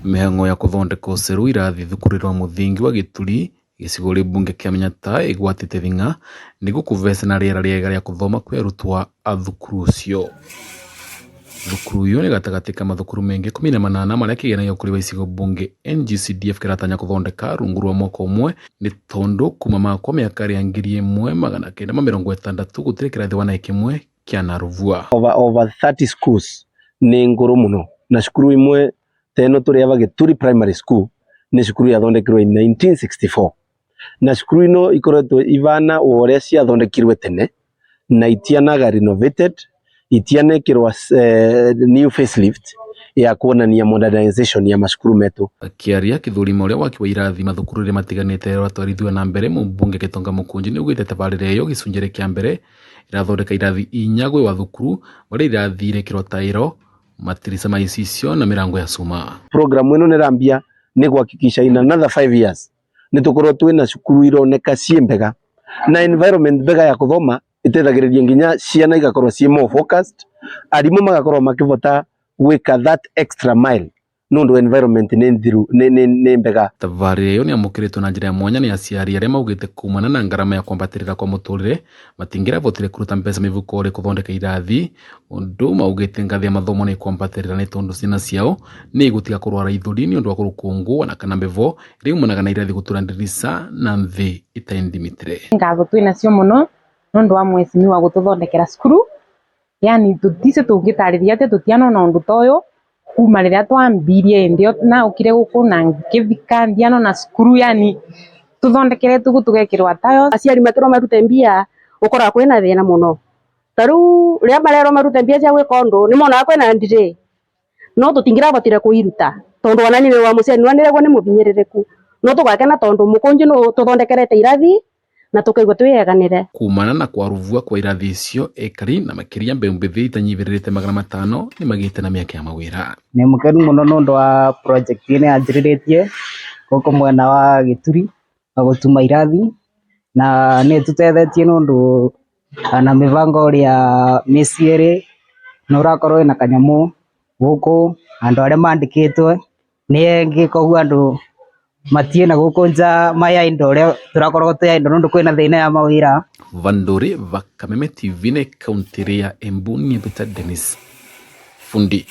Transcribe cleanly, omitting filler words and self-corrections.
Mĩhang'o ya kũthondeka ũceru irathi thukuru rwa mũthingi wa Gĩturi gĩcigo rĩa bunge kĩa Manyata ĩgwatĩte thing'a nĩguo kũvecana rĩera rĩega rĩa kũthoma kwĩ arutwo a thukuru ũcio. Thukuru ũyũ nĩ gatagatĩ ka mathukuru mengĩ 18 marĩa kĩgeranio kũrĩ wa icigo bunge NGCDF kĩratanya kũthondeka rungu rwa mwaka ũmwe, nĩ tondũ kuma makwa mĩaka ya 1960 gũtirĩ kĩrathi wana kĩmwe kĩa naruvua. Over 30 schools nĩ ngũrũ mũno, na cukuru imwe teno tũrĩa Gĩturi Primary School nĩ cukuru yathondekirwo in 1964, na cukuru ino ikoretwo ivana ũrĩa ciathondekirwe tene na itianaga renovated, itianekirwa new facelift ya kuonania modernization ya macukuru metu. Akĩaria kĩthũrimo ũrĩa waki wa irathi mathukuru rĩa matiganĩte watwarithio na mbere mũmbunge Gĩtonga Mũkũnji nĩ ugĩte tabarĩra ĩyo gĩcunjĩ kĩa mbere irathondeka irathi 4 gwĩ wa thukuru marĩa irathire kĩrotaĩro matirisa ma icicio na mirango ya cuma. Program ino nĩrambia nĩ kuhakikisha in another 5 years nĩ tukorwo twĩna cukuru ironeka ciĩ mbega na environment mbega ya kuthoma itethagĩrĩria nginya ciana igakorwo ciĩ more focused, arimũ magakorwo makivota gwĩka that extra mile nundu environment nĩ mbega. Tabarĩra ĩyo nĩ amũkĩrĩtwo na njĩra ya mwanya nĩ aciari arĩa maugĩte kumana na ngarama ya kwambatĩrĩra kwa mũtũrĩre matingĩravotire kũruta mbeca mĩhuko rĩ kũthondeka irathi, ũndũ maugĩte ngathĩ ya mathomo nĩ kwambatĩrĩra nĩ tondũ ciana ciao nĩ igũtiga kũrwara ithũri nĩ ũndũ wa kũrũkũngũ na kana mbevo riumanaga na irathi gũtura ndirisa na nthĩ itaendimitire. Ngatho twĩnacio mũno nũndũ wa mwecimiwa gũtũthondekera cukuru, yani tũtice tũngĩtarĩria atĩ tũtianona ũndũ ta ũyũ kuma rĩrĩa twambirie ndio na ukire gũkũ na ngĩthika ndiano na cukuru, yani tũthondekere tũgekĩrwa tayo. Aciari matũrwo marute mbia ũkora kwĩna thĩna mũno, tarĩu rĩrĩa marerwo marute mbia cia gwĩka ũndũ nĩmonaga kwĩna delay, no tũtingĩravotire kũiruta tondũ ona niĩ wa mũciari nĩwanĩragwo nĩ mũhinyĩrĩrĩku, no tũgakena tondũ Mũkũnji nĩ tũthondekerete irathi na tukaigua twĩyeganĩre. Kumana na kwaruvua kwa irathi icio ekari na makĩria mbeũ mbithi itanyivĩrĩrĩte 500 nĩ magĩte na mĩeke ya mawĩra. Nĩ mũkenu mũno nũndũ wa project ĩno yanjĩrĩrĩtie gũkũ mwena wa Gĩturi wa gũtuma irathi, na nĩ tũtethetie nũndũ na mĩvango ũrĩa mĩciĩ ĩrĩ na ũrakorwo na kanyamũ gũkũ andũ arĩa mandĩkĩtwe nĩ engĩ, koguo andũ matie na gũkũ nja maya indo ũrĩa tũrakorwo tũya indo nũndũ kwĩna thĩna ya mawĩra. Vandore Vakameme TV nĩ kauntĩ ya Embu, nĩ Peter Dennis Fundi.